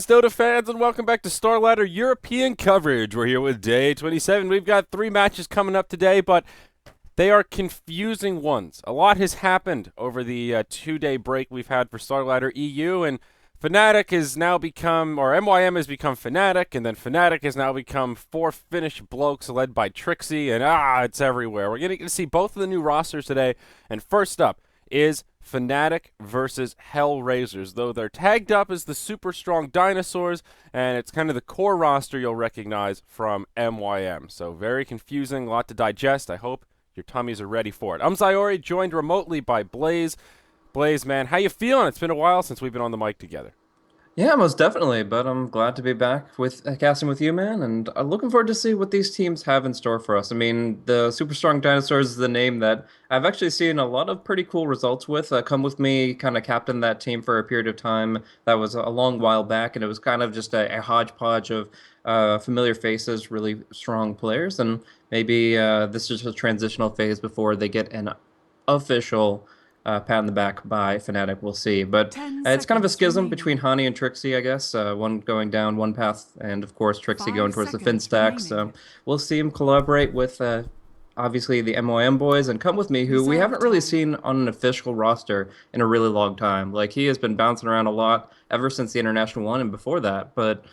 Greetings, Dota fans, and welcome back to Starladder European coverage. We're here with day 27. We've got 3 matches coming up today, but they are confusing ones. A lot has happened over the 2-day break we've had for Starladder EU, and Fnatic has now become, or MYM has become Fnatic, and then Fnatic has now become 4 Finnish blokes led by Trixie, and it's everywhere. We're going to see both of the new rosters today, and first up is Fnatic versus Hellraisers, though they're tagged up as the super strong dinosaurs, and it's kind of the core roster you'll recognize from MYM. So very confusing, a lot to digest. I hope your tummies are ready for it. I'm Zyori, joined remotely by Blaze. Blaze, man, how you feeling? It's been a while since we've been on the mic together. Yeah, most definitely. But I'm glad to be back with casting with you, man, and I'm looking forward to see what these teams have in store for us. I mean, the Super Strong Dinosaurs is the name that I've actually seen a lot of pretty cool results with. Come with me, kind of captained that team for a period of time. That was a long while back, and it was kind of just a hodgepodge of familiar faces, really strong players, and maybe this is just a transitional phase before they get an official pat on the back by Fnatic. We'll see. But 10 it's kind of a seconds schism remaining. between Hani and Trixie, I guess. One going down one path, and of course Trixie 5 going towards the Fin seconds stack. So remaining. we'll see him collaborate with obviously the MOM boys and Come With Me, who we Reserve haven't really time. seen on an official roster in a really long time. Like he has been bouncing around a lot ever since the International one and before that. But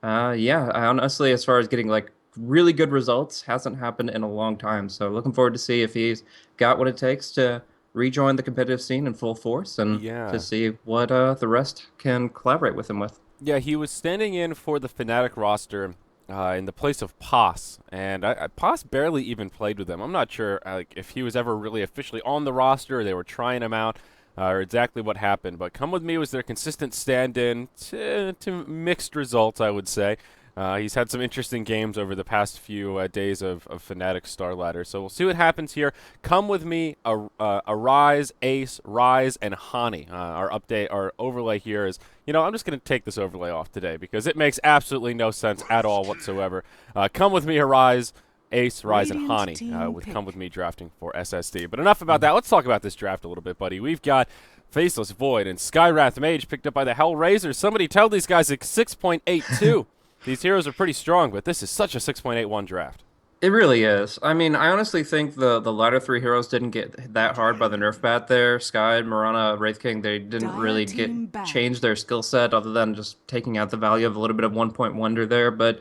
yeah, I honestly, as far as getting like really good results, hasn't happened in a long time. So looking forward to see if he's got what it takes to rejoin the competitive scene in full force and to Yeah. see what the rest can collaborate with him with. Yeah, he was standing in for the Fnatic roster in the place of Pos, and Pos barely even played with him. I'm not sure if he was ever really officially on the roster or they were trying him out or exactly what happened, but Come With Me was their consistent stand-in to mixed results, I would say. He's had some interesting games over the past few days of Fnatic Starladder, so we'll see what happens here. Come With Me, Arise, Ace, Rise, and Hani. Our overlay here is, I'm just going to take this overlay off today because it makes absolutely no sense at all whatsoever. Come With Me, Arise, Ace, Rise, and Radiant Hani, team with pick. Come With Me drafting for SSD. But enough about that. Let's talk about this draft a little bit, buddy. We've got Faceless Void and Skywrath Mage picked up by the Hellraisers. Somebody tell these guys it's 6.82. These heroes are pretty strong, but this is such a 6.81 draft. It really is. I mean, I honestly think the latter three heroes didn't get that hard by the nerf bat there. Sky, Mirana, Wraith King, they didn't Dire really get team ban. change their skill set other than just taking out the value of a little bit of 1 point wonder there. But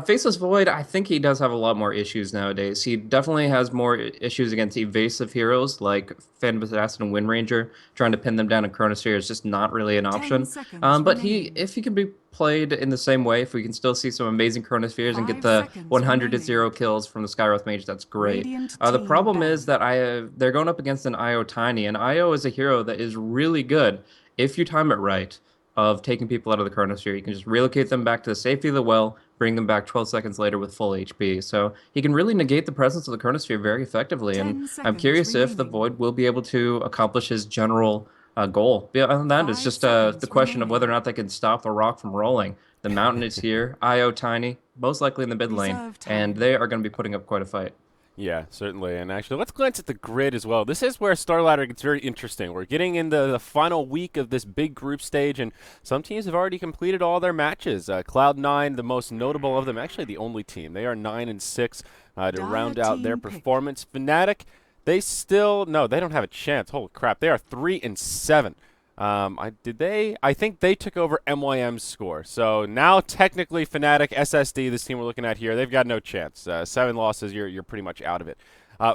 Faceless Void, I think he does have a lot more issues nowadays. He definitely has more issues against evasive heroes like Phantom Assassin and Wind Ranger. Trying to pin them down in Chronosphere is just not really an 10 option. seconds But remaining. if he can be played in the same way, if we can still see some amazing Chronospheres and get 5 the seconds 100 to remaining. 0 kills from the Skywrath Mage, that's great. Radiant The team problem is ban. that they're going up against an IO Tiny, and IO is a hero that is really good if you time it right of taking people out of the Chronosphere. You can just relocate them back to the safety of the well, bring them back 12 seconds later with full HP. So he can really negate the presence of the Chronosphere very effectively, and 10 I'm seconds curious if the remaining. Void will be able to accomplish his general goal. Beyond that, it's 5 just the seconds question of whether or remaining. not they can stop the rock from rolling. The mountain is here, IO Tiny, most likely in the mid lane, Reserve and time. they are going to be putting up quite a fight. Yeah, certainly. And actually, let's glance at the grid as well. This is where Starladder gets very interesting. We're getting into the final week of this big group stage, and some teams have already completed all their matches. Cloud9, the most notable of them, actually the only team. They are 9-6 to Dire round out their team pick. performance. Fnatic, they still no, they don't have a chance. Holy crap, they are 3-7. I think they took over MYM's score. So now technically Fnatic, SSD, this team we're looking at here, they've got no chance. 7 losses, you're pretty much out of it.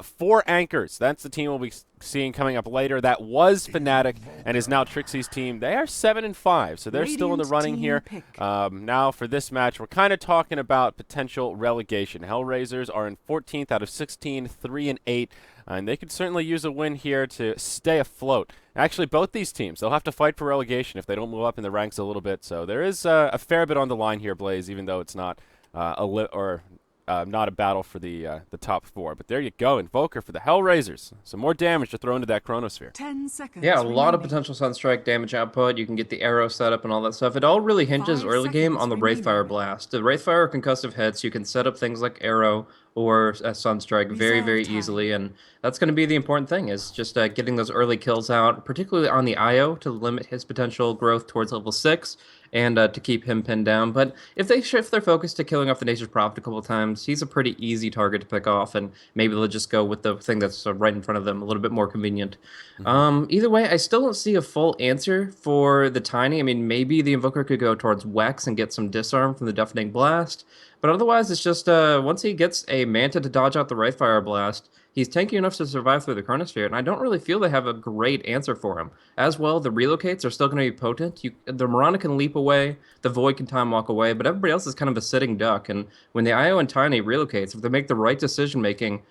4 anchors. That's the team we'll be seeing coming up later. That was Fnatic and is now Trixie's team. They are 7-5, so they're still in the Radiant running team here. pick. Now for this match, we're kind of talking about potential relegation. Hellraisers are in 14th out of 16, 3-8. And they could certainly use a win here to stay afloat. Actually, both these teams, they'll have to fight for relegation if they don't move up in the ranks a little bit. So there is a fair bit on the line here, Blaze, even though it's not not a battle for the top 4. But there you go, Invoker for the Hellraisers. Some more damage to throw into that Chronosphere. 10 Yeah, a seconds lot of remaining. potential Sunstrike damage output. You can get the arrow setup and all that stuff. It all really hinges 5 early game seconds on the Wraithfire remaining. Blast. The Wraithfire concussive hits, you can set up things like arrow or a Sunstrike very, Reserve very time. easily. And that's going to be the important thing is just getting those early kills out, particularly on the IO to limit his potential growth towards level 6 and to keep him pinned down. But if they shift their focus to killing off the Nature's Prophet a couple of times, he's a pretty easy target to pick off, and maybe they'll just go with the thing that's right in front of them, a little bit more convenient. Hmm. Either way, I still don't see a full answer for the Tiny. I mean, maybe the Invoker could go towards Wex and get some disarm from the Deafening Blast, but otherwise, it's just once he gets a Manta to dodge out the Wraith Fire Blast, he's tanky enough to survive through the Chronosphere, and I don't really feel they have a great answer for him. As well, the relocates are still going to be potent. The Mirana can leap away, the Void can time walk away, but everybody else is kind of a sitting duck. And when the IO and Tiny relocates, if they make the right decision making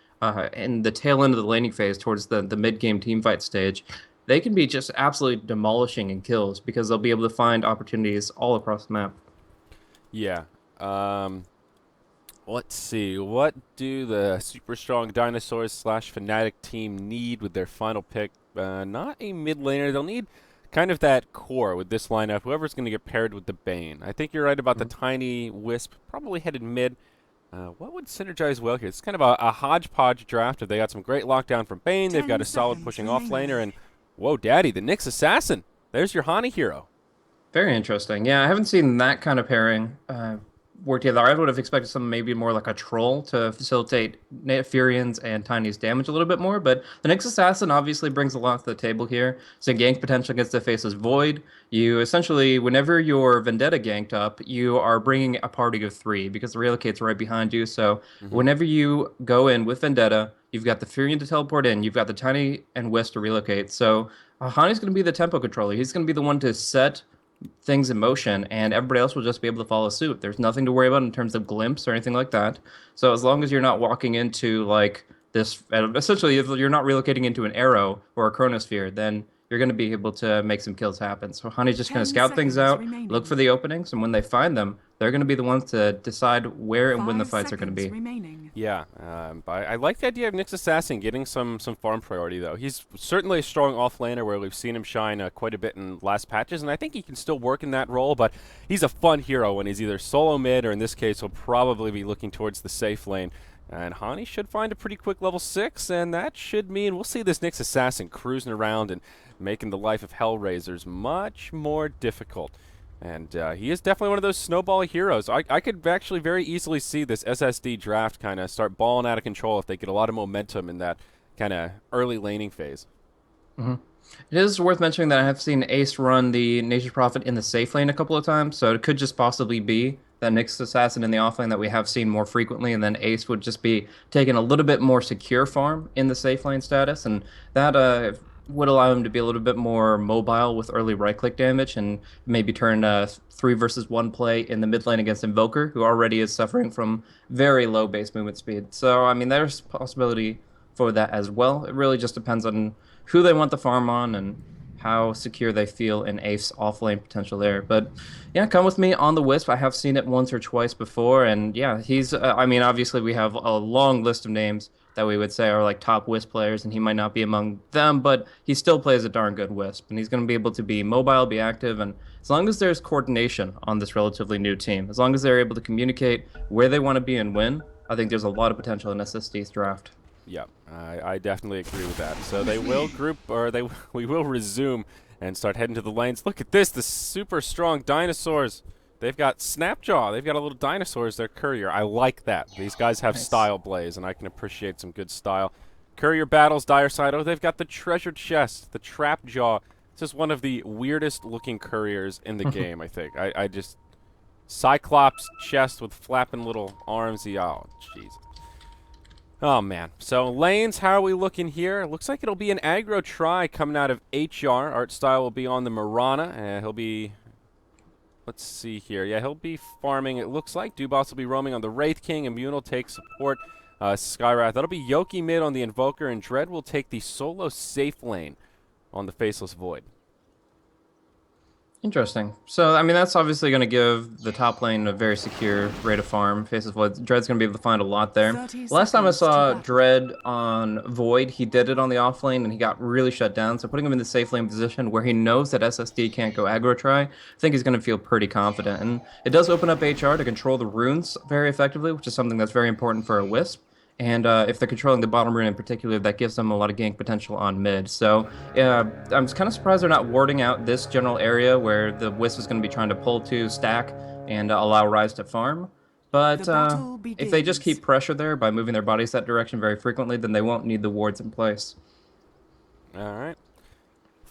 in the tail end of the laning phase towards the mid game teamfight stage, they can be just absolutely demolishing in kills because they'll be able to find opportunities all across the map. Yeah. Let's see. What do the super strong dinosaurs slash Fnatic team need with their final pick? Not a mid laner. They'll need kind of that core with this lineup. Whoever's going to get paired with the Bane. I think you're right about the tiny Wisp. Probably headed mid. What would synergize well here? It's kind of a hodgepodge draft. If they got some great lockdown from Bane, they've got a solid 10 seconds pushing off remaining. laner, and whoa, daddy, the Nyx assassin. There's your Hani hero. Very interesting. Yeah, I haven't seen that kind of pairing work together. I would have expected something maybe more like a troll to facilitate Furions and Tiny's damage a little bit more, but the Nyx Assassin obviously brings a lot to the table here. So gank potential against the Faceless Void. You essentially, whenever you're Vendetta ganked up, you are bringing a party of 3 because the relocate's right behind you. So Hmm. whenever you go in with Vendetta, you've got the Furion to teleport in, you've got the Tiny and Wisp to relocate. So Hani's going to be the tempo controller. He's going to be the one to set things in motion, and everybody else will just be able to follow suit. There's nothing to worry about in terms of glimpse or anything like that. So as long as you're not walking into like this, essentially, if you're not relocating into an arrow or a chronosphere, then you're going to be able to make some kills happen. So Honey's just going to 10 scout things seconds out, look remaining. for the openings, and when they find them, they're going to be the ones to decide where and when the 5 fights are going to seconds be. remaining. Yeah, but I like the idea of Nyx Assassin getting some farm priority, though. He's certainly a strong offlaner where we've seen him shine quite a bit in last patches, and I think he can still work in that role, but he's a fun hero when he's either solo mid, or in this case, he'll probably be looking towards the safe lane. And Hani should find a pretty quick level 6, and that should mean we'll see this Nyx Assassin cruising around and making the life of Hellraisers much more difficult. And he is definitely one of those snowball heroes. I could actually very easily see this SSD draft kind of start balling out of control if they get a lot of momentum in that kind of early laning phase. Mhm. It is worth mentioning that I have seen Ace run the Nature's Prophet in the safe lane a couple of times, so it could just possibly be that Nyx Assassin in the off lane that we have seen more frequently, and then Ace would just be taking a little bit more secure farm in the safe lane status, and that would allow him to be a little bit more mobile with early right click damage, and maybe turn 3 versus 1 play in the mid lane against Invoker, who already is suffering from very low base movement speed. So, I mean, there's possibility for that as well. It really just depends on who they want the farm on and how secure they feel in Ace offlane potential there. But yeah, come with me on the Wisp. I have seen it once or twice before, and yeah, he's. I mean, obviously we have a long list of names that we would say are like top Wisp players, and he might not be among them, but he still plays a darn good Wisp, and he's going to be able to be mobile, be active, and as long as there's coordination on this relatively new team, as long as they're able to communicate where they want to be and win, I think there's a lot of potential in SSD's draft. Yep, I definitely agree with that. So they will group, or we will resume and start heading to the lanes. Look at this, the super strong dinosaurs. They've got Snapjaw. They've got a little dinosaur as their courier. I like that. These guys have Nice. style, Blaze, and I can appreciate some good style. Courier battles, Dire Side. Oh, they've got the treasure chest, the trap jaw. This is one of the weirdest looking couriers in the game, I think. I just Cyclops chest with flapping little arms. Oh, jeez. Oh, man. So, lanes, how are we looking here? Looks like it'll be an aggro try coming out of HR. Art style will be on the Mirana. He'll be... Let's see here. Yeah, he'll be farming, it looks like. Dubas will be roaming on the Wraith King. Immune will take support. Skywrath. That'll be Yoki mid on the Invoker. And Dread will take the solo safe lane on the Faceless Void. Interesting. So, I mean, that's obviously going to give the top lane a very secure rate of farm. Faces Void. Dread's going to be able to find a lot there. 30 Last time I seconds to saw battle. Dread on Void, he did it on the off lane and he got really shut down. So, putting him in the safe lane position where he knows that SSD can't go aggro try, I think he's going to feel pretty confident. And it does open up HR to control the runes very effectively, which is something that's very important for a Wisp. And if they're controlling the bottom rune in particular, that gives them a lot of gank potential on mid. So I'm kind of surprised they're not warding out this general area where the Wisp is going to be trying to pull to stack and allow Rise to farm. But if they just keep pressure there by moving their bodies that direction very frequently, then they won't need the wards in place. All right.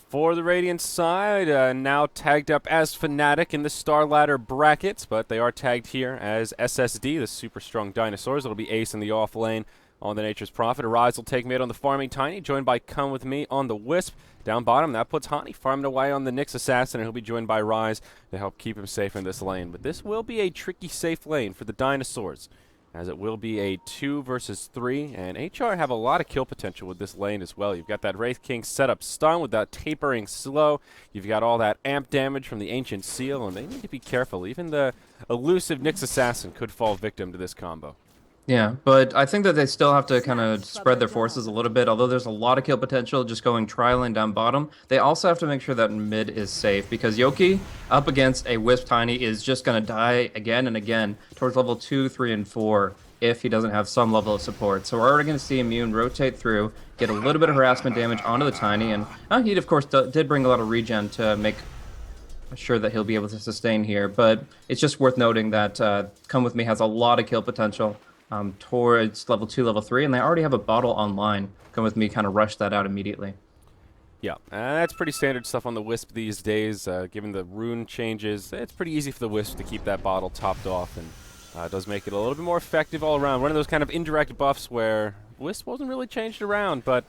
For the Radiant side, now tagged up as Fnatic in the Starladder brackets, but they are tagged here as SSD, the super strong dinosaurs. It'll be Ace in the off lane on the Nature's Prophet. Arise will take mid on the farming Tiny, joined by Come With Me on the Wisp. Down bottom, that puts Hani farming away on the Nyx Assassin, and he'll be joined by Rise to help keep him safe in this lane. But this will be a tricky, safe lane for the dinosaurs, as it will be a 2 versus 3, and HR have a lot of kill potential with this lane as well. You've got that Wraith King set up stun with that tapering slow. You've got all that amp damage from the Ancient Seal, and they need to be careful. Even the elusive Nyx Assassin could fall victim to this combo. Yeah, but I think that they still have to kind of spread their forces a little bit. Although there's a lot of kill potential just going tri-lane down bottom, they also have to make sure that mid is safe, because Yoki up against a Wisp Tiny is just going to die again and again towards level 2, 3, and 4 if he doesn't have some level of support. So we're already going to see Immune rotate through, get a little bit of harassment damage onto the Tiny, and he of course did bring a lot of regen to make sure that he'll be able to sustain here. But it's just worth noting that Come With Me has a lot of kill potential towards level 2, level 3, and they already have a bottle online. Come With Me kind of rushed that out immediately. Yeah, that's pretty standard stuff on the Wisp these days. Given the rune changes, it's pretty easy for the Wisp to keep that bottle topped off, and it does make it a little bit more effective all around. One of those kind of indirect buffs where Wisp wasn't really changed around, but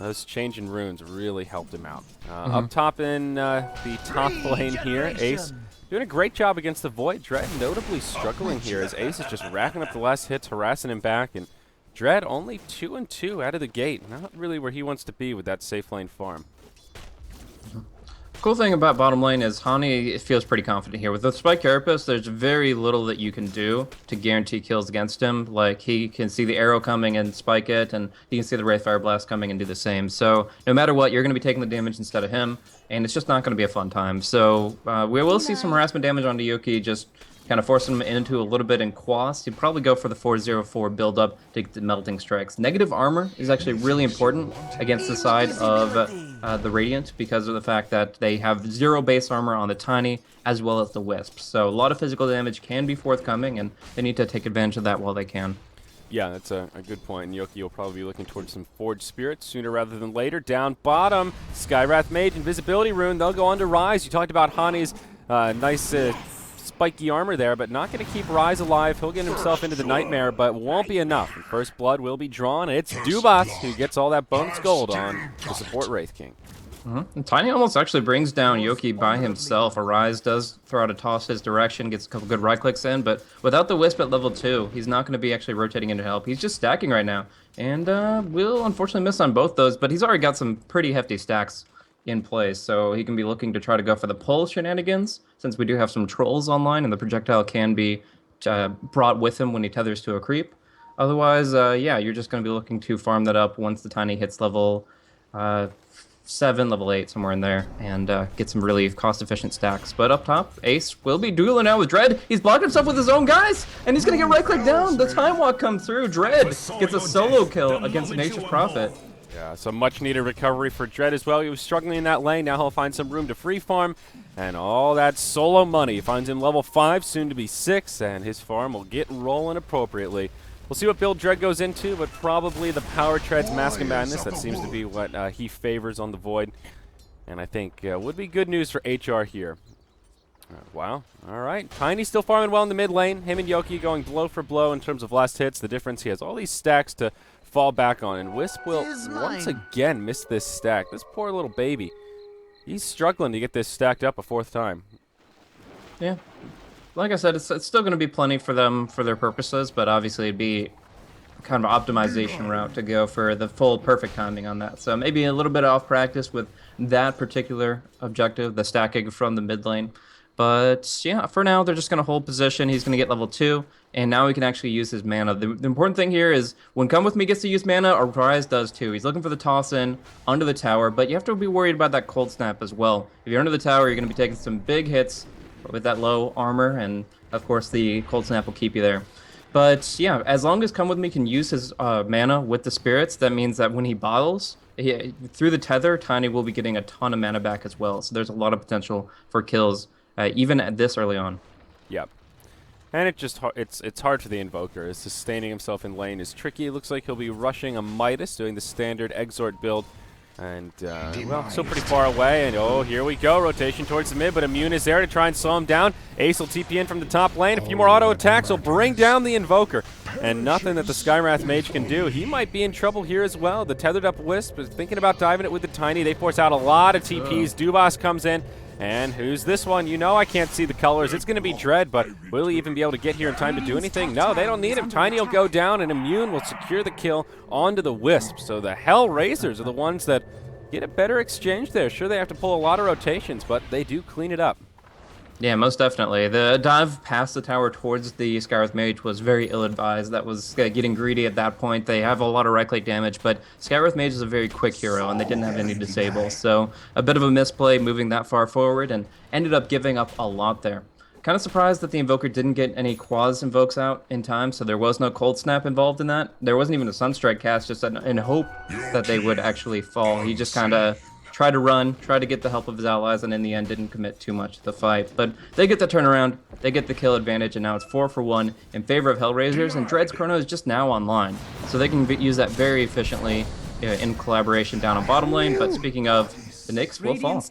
this change in runes really helped him out. Up top in the top lane here, Ace doing a great job against the Void. Dread notably struggling here as Ace is just racking up the last hits, harassing him back, and Dread only 2 and 2 out of the gate. Not really where he wants to be with that safe lane farm. Cool thing about bottom lane is Hani feels pretty confident here. With the Spike Carapace, there's very little that you can do to guarantee kills against him. Like, he can see the arrow coming and spike it, and he can see the Wraith Fire Blast coming and do the same. So no matter what, you're going to be taking the damage instead of him, and it's just not going to be a fun time. So we will see some harassment damage onto Yuki, just kind of forcing him into a little bit in Quas. He'd probably go for the 404 build up to get the melting strikes. Negative armor is actually really important against the side of the Radiant, because of the fact that they have 0 base armor on the Tiny as well as the Wisp. So a lot of physical damage can be forthcoming, and they need to take advantage of that while they can. Yeah, that's a good point. And Yoki will probably be looking towards some Forged Spirits sooner rather than later. Down bottom, Skywrath Mage, Invisibility Rune. They'll go on to Rise. You talked about Hani's nice spiky armor there, but not going to keep Rise alive. He'll get himself into the Nightmare, but won't be enough. And first blood will be drawn, and it's Dubas who gets all that bonus gold on to support Wraith King. And Tiny almost actually brings down Yoki by himself. Arise does throw out a toss his direction, gets a couple good right clicks in, but without the Wisp at level 2, he's not going to be actually rotating into help. He's just stacking right now, and will unfortunately miss on both those, but he's already got some pretty hefty stacks in place, so he can be looking to try to go for the pull shenanigans, since we do have some trolls online, and the projectile can be brought with him when he tethers to a creep. Otherwise, yeah, you're just going to be looking to farm that up once the Tiny hits level 7, level 8, somewhere in there, and get some really cost-efficient stacks. But up top, Ace will be dueling now with Dread. He's blocked himself with his own guys, and he's going to get right-click down. The Time Walk comes through. Dread gets a solo kill against Nature's Prophet. Yeah, some much-needed recovery for Dread as well. He was struggling in that lane. Now he'll find some room to free farm, and all that solo money finds him level 5, soon to be 6, and his farm will get rolling appropriately. We'll see what build Dread goes into, but probably the Power Treads Mask and Madness. That seems to be what he favors on the Void, and I think would be good news for HR here. Wow. All right. Tiny still farming well in the mid lane. Him and Yoki going blow for blow in terms of last hits. The difference, he has all these stacks to fall back on, and Wisp will once again miss this stack. This poor little baby. He's struggling to get this stacked up a 4th time. Yeah. Like I said, it's still going to be plenty for them for their purposes, but obviously it'd be kind of an optimization route to go for the full perfect timing on that. So maybe a little bit off practice with that particular objective, the stacking from the mid lane. But yeah, for now, they're just going to hold position. He's going to get level 2, and now he can actually use his mana. The important thing here is when Come With Me gets to use mana, Arise does too. He's looking for the toss-in under the tower, but you have to be worried about that Cold Snap as well. If you're under the tower, you're going to be taking some big hits with that low armor, and of course the Cold Snap will keep you there. But yeah, as long as Come With Me can use his mana with the spirits, that means that when he bottles, through the tether, Tiny will be getting a ton of mana back as well. So there's a lot of potential for kills, even at this early on. Yep. And it's hard for the Invoker, as sustaining himself in lane is tricky. It looks like he'll be rushing a Midas, doing the standard Exort build. And, well, still pretty far away. And, oh, here we go. Rotation towards the mid, but Immune is there to try and slow him down. Ace will TP in from the top lane. A few more auto attacks will bring down the Invoker. And nothing that the Skywrath Mage can do. He might be in trouble here as well. The tethered up Wisp is thinking about diving it with the Tiny. They force out a lot of TPs. Dubas comes in. And who's this one? You know I can't see the colors. It's going to be Dread, but will he even be able to get here in time to do anything? No, they don't need him. Tiny will go down, and Immune will secure the kill onto the Wisp. So the Hellraisers are the ones that get a better exchange there. Sure, they have to pull a lot of rotations, but they do clean it up. Yeah, most definitely. The dive past the tower towards the Skywrath Mage was very ill-advised. That was getting greedy at that point. They have a lot of right-click damage, but Skywrath Mage is a very quick hero, and they didn't have any disable. So a bit of a misplay moving that far forward, and ended up giving up a lot there. Kind of surprised that the Invoker didn't get any Quas invokes out in time, so there was no Cold Snap involved in that. There wasn't even a Sunstrike cast, just in hope that they would actually fall. He just kind of tried to run, tried to get the help of his allies, and in the end didn't commit too much to the fight. But they get the turnaround, they get the kill advantage, and now it's 4 for 1 in favor of Hellraisers, and Dread's Chrono is just now online. So they can use that very efficiently in collaboration down on bottom lane. But speaking of, the Nyx will fall.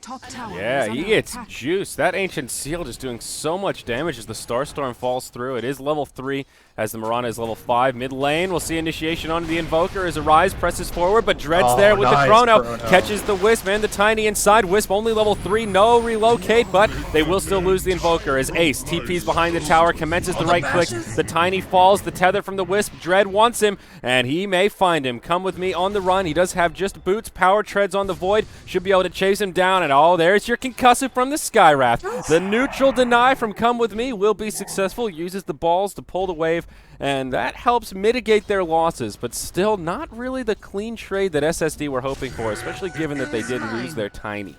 Yeah, he gets juiced. That Ancient Seal just doing so much damage as the Starstorm falls through. It is level 3 as the Mirana is level 5. Mid lane, we'll see initiation onto the Invoker as Arise presses forward, but Dread's there with the Chrono. Catches the Wisp and the Tiny inside. Wisp only level 3, no relocate, but they will still lose the Invoker as Ace TP's behind the tower, commences the right click. The Tiny falls, the tether from the Wisp. Dread wants him, and he may find him. Come with me on the run. He does have just boots, power treads on the Void. Should be able to chase him down, and oh, there's your concussive from the Skywrath. The neutral deny from Come With Me will be successful. Uses the balls to pull the wave, and that helps mitigate their losses, but still not really the clean trade that SSD were hoping for, especially given that they did lose their Tiny.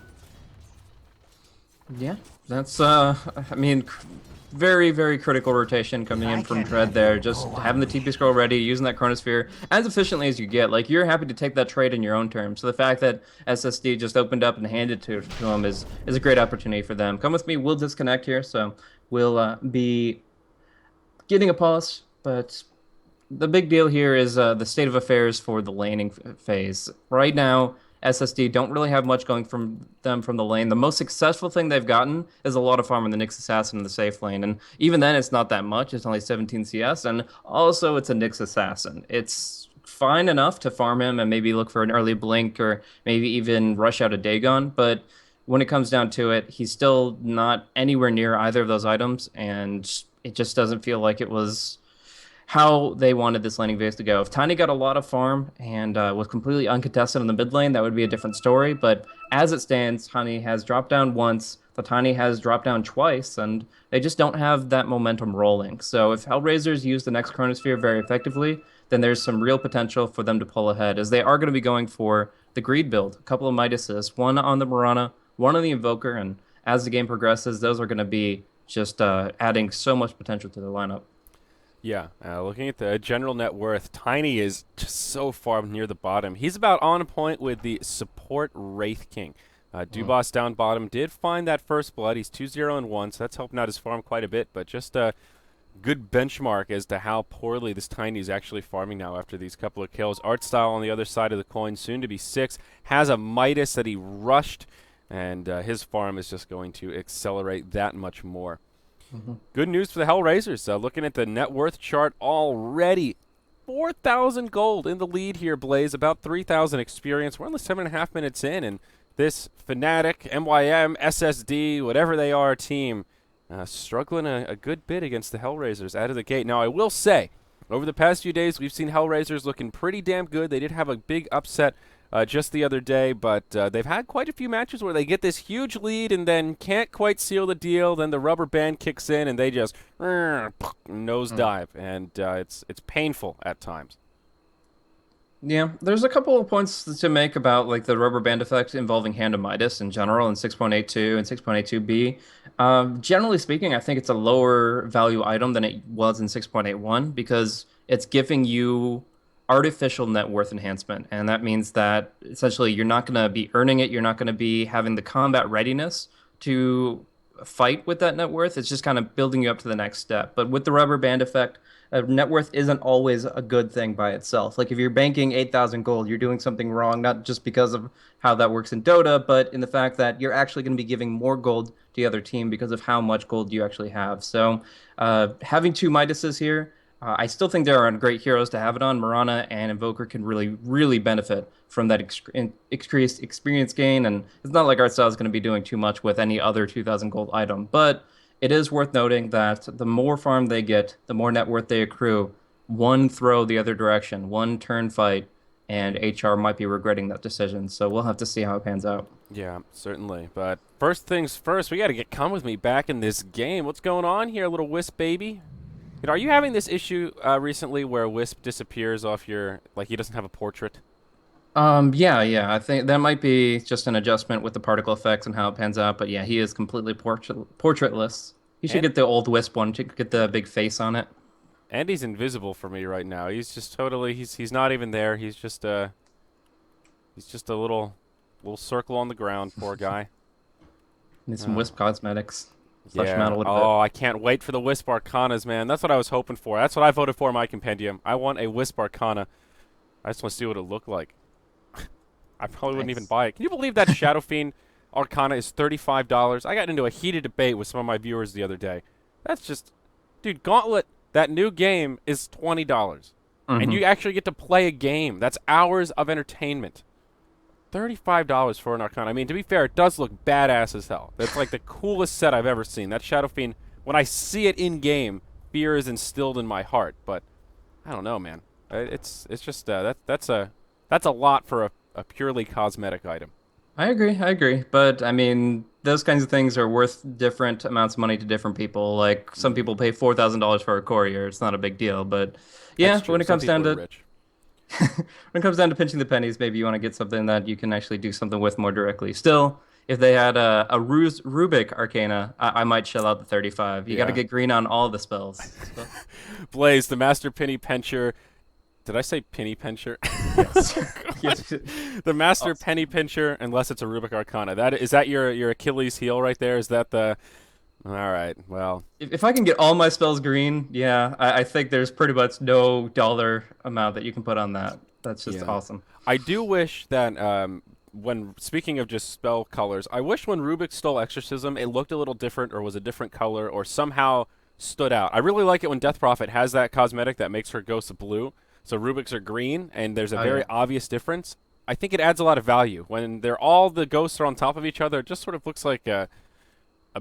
Yeah, that's, I mean, very, very critical rotation coming in from Dread there. Just having the TP scroll ready, using that Chronosphere as efficiently as you get. Like, you're happy to take that trade in your own terms. So the fact that SSD just opened up and handed to him is a great opportunity for them. Come With Me will disconnect here, so we'll be getting a pause. But the big deal here is the state of affairs for the laning phase. Right now, SSD don't really have much going from them from the lane. The most successful thing they've gotten is a lot of farm in the Nyx Assassin in the safe lane. And even then, it's not that much. It's only 17 CS. And also, it's a Nyx Assassin. It's fine enough to farm him and maybe look for an early blink or maybe even rush out a Dagon. But when it comes down to it, he's still not anywhere near either of those items. And it just doesn't feel like it was how they wanted this laning phase to go. If Tiny got a lot of farm and was completely uncontested in the mid lane, that would be a different story. But as it stands, Tiny has dropped down once, the Tiny has dropped down twice, and they just don't have that momentum rolling. So if Hellraisers use the next Chronosphere very effectively, then there's some real potential for them to pull ahead, as they are going to be going for the Greed build. A couple of Midases, one on the Mirana, one on the Invoker, and as the game progresses, those are going to be just adding so much potential to their lineup. Yeah, looking at the general net worth, Tiny is just so far near the bottom. He's about on point with the support Wraith King. Dubas down bottom did find that first blood. He's 2-0-1, so that's helping out his farm quite a bit, but just a good benchmark as to how poorly this Tiny is actually farming now after these couple of kills. Artstyle on the other side of the coin, soon to be 6, has a Midas that he rushed, and his farm is just going to accelerate that much more. Good news for the Hellraisers. Looking at the net worth chart already, 4,000 gold in the lead here, Blaze. About 3,000 experience. We're only 7.5 minutes in, and this Fnatic, MYM, SSD, whatever they are team, struggling a good bit against the Hellraisers out of the gate. Now, I will say, over the past few days, we've seen Hellraisers looking pretty damn good. They did have a big upset just the other day, but they've had quite a few matches where they get this huge lead and then can't quite seal the deal. Then the rubber band kicks in and they just nosedive, and it's painful at times. Yeah, there's a couple of points to make about like the rubber band effect involving hand of Midas in general in 6.82 and 6.82b. Generally speaking, I think it's a lower value item than it was in 6.81 because it's giving you artificial net worth enhancement, and that means that essentially you're not going to be earning it, you're not going to be having the combat readiness to fight with that net worth. It's just kind of building you up to the next step. But with the rubber band effect, net worth isn't always a good thing by itself. Like if you're banking 8,000 gold, you're doing something wrong, not just because of how that works in Dota, but in the fact that you're actually going to be giving more gold to the other team because of how much gold you actually have. So having two Midases here, I still think there are great heroes to have it on. Mirana and Invoker can really, really benefit from that increased experience gain. And it's not like Artstyle is going to be doing too much with any other 2,000 gold item. But it is worth noting that the more farm they get, the more net worth they accrue. One throw the other direction, one turn fight, and HR might be regretting that decision. So we'll have to see how it pans out. Yeah, certainly. But first things first, we got to get Come With Me back in this game. What's going on here, little Wisp baby? Are you having this issue recently where Wisp disappears off your, like he doesn't have a portrait? Yeah. I think that might be just an adjustment with the particle effects and how it pans out. But yeah, he is completely portraitless. You should And get the old Wisp one to get the big face on it. and he's invisible for me right now. He's just totally he's not even there. He's just a little circle on the ground, poor guy. Need some Uh, Wisp cosmetics. Flesh him out yeah. a little bit. Oh, I can't wait for the Wisp Arcanas, man. That's what I was hoping for. That's what I voted for in my compendium. I want a Wisp Arcana. I just want to see what it looked like. I probably wouldn't even Nice. buy it. Can you believe that Shadow Fiend Arcana is $35? I got into a heated debate with some of my viewers the other day. That's just, dude, Gauntlet, that new game is $20. And Hmm. you actually get to play a game. That's hours of entertainment. $35 for an Arcana. I mean, to be fair, it does look badass as hell. That's like the coolest set I've ever seen. That Shadow Fiend, when I see it in game, fear is instilled in my heart. But I don't know, man. It's just that's a lot for a purely cosmetic item. I agree. I agree. But I mean, those kinds of things are worth different amounts of money to different people. Like some Mm, people pay $4,000 for a courier. It's not a big deal. But that's yeah, true. Some people are rich. when it comes down to pinching the pennies, maybe you want to get something that you can actually do something with more directly. Still, if they had a Rubik Arcana, I might shell out the 35. You got to Yeah. get green on all the spells. So, Blaze, the Master Penny Pincher. Did I say Penny Pincher? yes. God. Yes. The Master Awesome. Penny Pincher, unless it's a Rubik Arcana. That is that your Achilles heel right there? Is that the? All right. Well, If I can get all my spells green, yeah, I think there's pretty much no dollar amount that you can put on that. That's just yeah. awesome. I do wish that when speaking of just spell colors, I wish when Rubik stole Exorcism, it looked a little different or was a different color or somehow stood out. I really like it when Death Prophet has that cosmetic that makes her ghosts blue. So Rubiks are green, and there's a Oh very yeah. obvious difference. I think it adds a lot of value when they're all the ghosts are on top of each other. It just sort of looks like a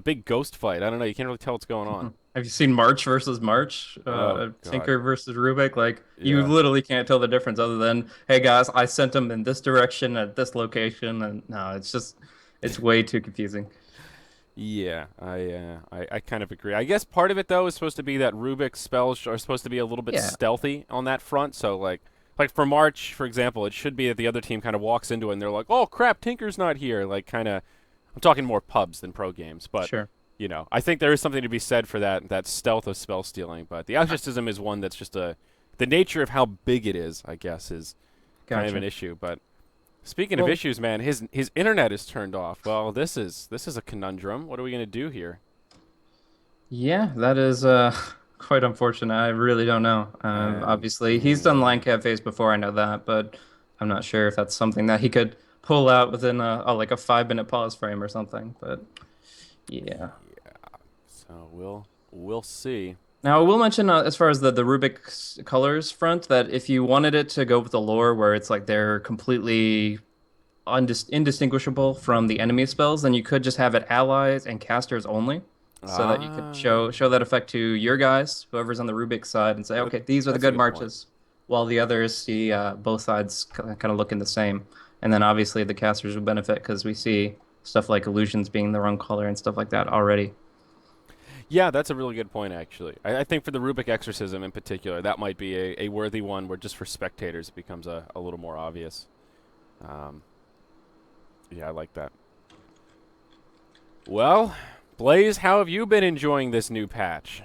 big ghost fight. I don't know. You can't really tell what's going on. Have you seen March versus March? Oh God. Tinker versus Rubik? Like you Yeah. literally can't tell the difference other than, hey guys, I sent them in this direction at this location, and no, it's just it's way too confusing. Yeah, I kind of agree. I guess part of it though is supposed to be that Rubik's spells are supposed to be a little bit Yeah. stealthy on that front. So like for March, for example, it should be that the other team kind of walks into it and they're like, "Oh crap, Tinker's not here." Like kind of, I'm talking more pubs than pro games, but Sure. I think there is something to be said for that stealth of spell stealing. But the exorcism is one that's just the nature of how big it is. I guess is kind of an Gotcha. issue, but. Speaking of Well, issues, man, his internet is turned off. Well, this is a conundrum. What are we gonna do here? yeah, that is quite unfortunate. I really don't know. Obviously, he's done line Yeah, cafes before, I know that, but I'm not sure if that's something that he could pull out within like a 5 minute pause frame or something. But yeah. so we'll see. Now, I will mention, as far as the Rubik's colors front, that if you wanted it to go with the lore where it's like they're completely indistinguishable from the enemy spells, then you could just have it allies and casters only, so that you could Ah, show that effect to your guys, whoever's on the Rubik side, and say, that, okay, these are the that's a good good point. marches, while the others see both sides kind of looking the same. And then obviously the casters would benefit because we see stuff like illusions being the wrong color and stuff like that already. Yeah, that's a really good point, actually. I think for the Rubik Exorcism in particular, that might be a worthy one where just for spectators it becomes a little more obvious. Um, yeah, I like that. Well, Blaze, how have you been enjoying this new patch?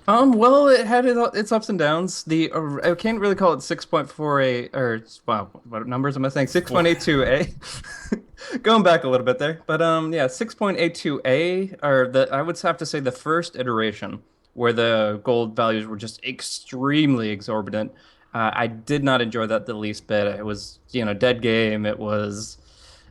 Well, it had its ups and downs. I can't really call it 6.48 or wow, what numbers am I saying? For 6.82A. Going back a little bit there, but yeah, 6.82A or the I would have to say the first iteration where the gold values were just extremely exorbitant. I did not enjoy that the least bit. It was, dead game. It was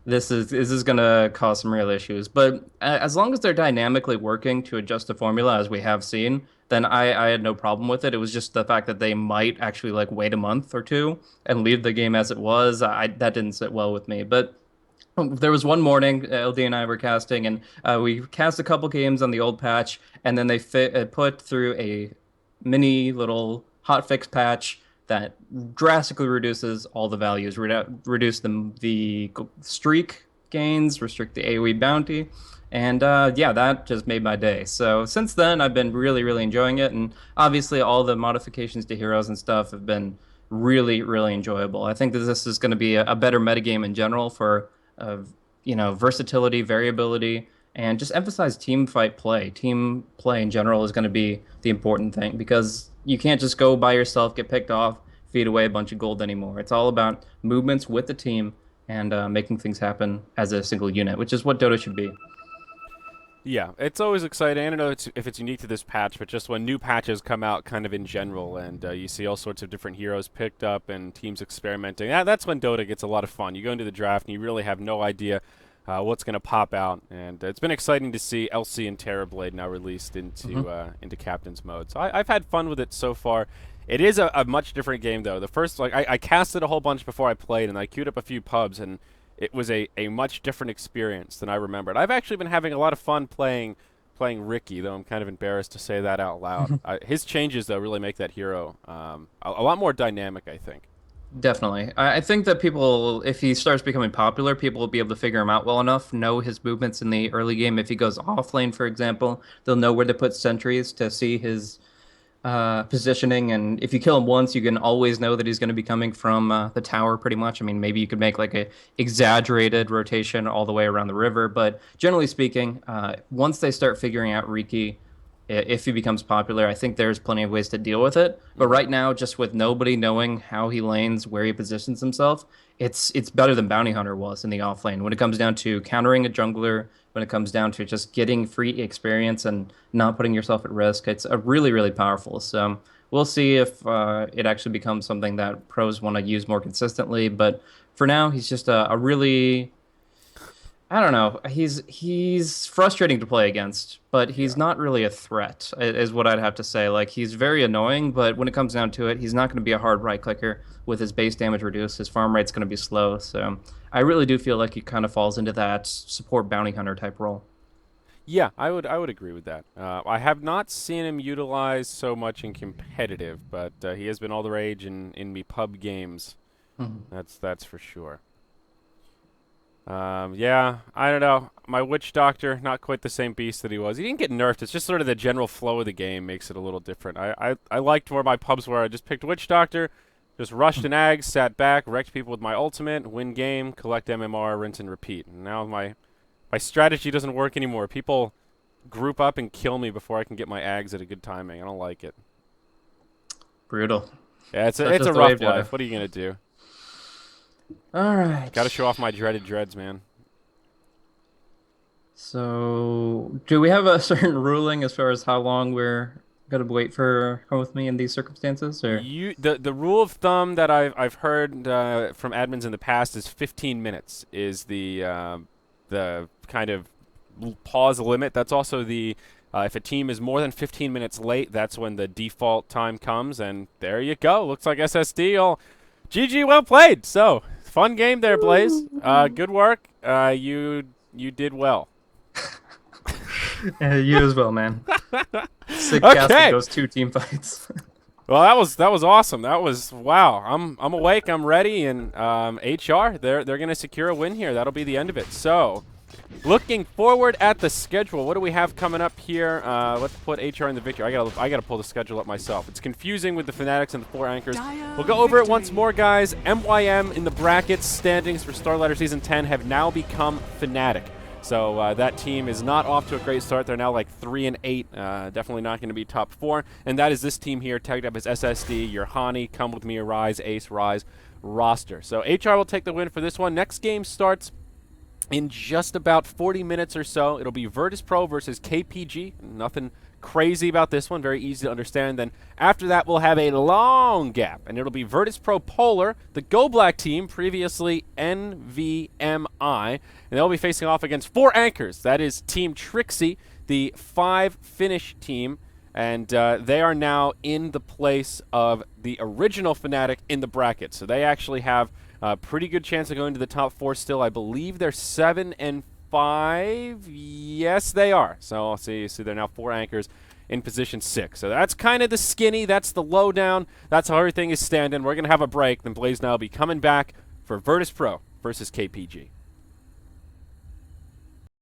this is gonna cause some real issues. But as long as they're dynamically working to adjust the formula, as we have seen, then I had no problem with it. It was just the fact that they might actually like wait a month or two and leave the game as it was. That didn't sit well with me. But there was one morning, LD and I were casting, and we cast a couple games on the old patch, and then they put through a mini little hotfix patch that drastically reduces all the values, reduce the streak gains, restrict the AoE bounty, and yeah, that just made my day. So since then, I've been really, really enjoying it, and obviously all the modifications to heroes and stuff have been really, really enjoyable. I think that this is going to be a better metagame in general for versatility, variability, and just emphasize team fight play. Team play in general is going to be the important thing because you can't just go by yourself, get picked off, feed away a bunch of gold anymore. It's all about movements with the team and making things happen as a single unit, which is what Dota should be. Yeah, it's always exciting. I don't know if it's unique to this patch, but just when new patches come out kind of in general and you see all sorts of different heroes picked up and teams experimenting, that's when Dota gets a lot of fun. You go into the draft and you really have no idea what's going to pop out. And it's been exciting to see LC and Terrorblade now released into Captain's mode. So I've had fun with it so far. It is a much different game, though. The first, I casted a whole bunch before I played, and I queued up a few pubs, and it was a much different experience than I remembered. I've actually been having a lot of fun playing Ricky, though I'm kind of embarrassed to say that out loud. His changes, though, really make that hero a lot more dynamic, I think. Definitely. I think that people, if he starts becoming popular, people will be able to figure him out well enough, know his movements in the early game. If he goes off lane, for example, they'll know where to put sentries to see his positioning. And if you kill him once, you can always know that he's going to be coming from the tower pretty much. I mean, maybe you could make like a exaggerated rotation all the way around the river. But generally speaking, once they start figuring out Riki, if he becomes popular, I think there's plenty of ways to deal with it. But right now, just with nobody knowing how he lanes, where he positions himself, it's better than Bounty Hunter was in the off lane. When it comes down to countering a jungler, when it comes down to just getting free experience and not putting yourself at risk, it's a really, really powerful. So we'll see if it actually becomes something that pros want to use more consistently. But for now, he's just a really I don't know. He's frustrating to play against, but he's Yeah. not really a threat, is what I'd have to say. Like he's very annoying, but when it comes down to it, he's not going to be a hard right clicker with his base damage reduced. His farm rate's going to be slow, so I really do feel like he kind of falls into that support bounty hunter type role. Yeah, I would agree with that. I have not seen him utilized so much in competitive, but he has been all the rage in me pub games. Mhm. That's for sure. Yeah, I don't know. My Witch Doctor, not quite the same beast that he was. He didn't get nerfed. It's just sort of the general flow of the game makes it a little different. I liked where my pubs were. I just picked Witch Doctor, just rushed an ag, sat back, wrecked people with my ultimate, win game, collect MMR, rinse and repeat. And now my strategy doesn't work anymore. People group up and kill me before I can get my ags at a good timing. I don't like it. Brutal. Yeah, it's That's a just the way rough of Dota. life. What are you gonna do? All right. Got to show off my dreaded dreads, man. So, do we have a certain ruling as far as how long we're gonna wait for Come With Me in these circumstances, or? The rule of thumb that I've heard from admins in the past is 15 minutes is the kind of pause limit. That's also the if a team is more than 15 minutes late, that's when the default time comes, and there you go. Looks like SSD. All GG, well played. So fun game there, Blaze. Good work. You did well. You as well, man. Sick cast Okay. of those two team fights. Well, that was awesome. That was wow. I'm awake. I'm ready. And HR, they're gonna secure a win here. That'll be the end of it. So Looking forward at the schedule, what do we have coming up here? Let's put HR in the victory. I gotta pull the schedule up myself. It's confusing with the Fnatics and the 4 anchors. We'll go over it once more, guys. MYM in the brackets standings for Starladder Season 10 have now become Fnatic. So that team is not off to a great start. They're now like 3-8. Definitely not going to be top 4. And that is this team here, tagged up as SSD, your Hani, Come With Me, Rise, Ace, Rise roster. So HR will take the win for this one. Next game starts in just about 40 minutes or so. It'll be Virtus Pro versus KPG. Nothing crazy about this one. Very easy to understand. Then after that, we'll have a long gap, and it'll be Virtus Pro Polar, the Go Black team, previously NVMI, and they'll be facing off against 4 anchors. That is Team Trixie, the 5 Finnish team, and they are now in the place of the original Fnatic in the bracket. So they actually have a pretty good chance of going to the top 4 still. I believe they're 7-5. Yes, they are. So I'll see they're now 4 anchors in position 6. So that's kind of the skinny. That's the lowdown. That's how everything is standing. We're going to have a break. Then Blaze now will be coming back for Virtus Pro versus KPG.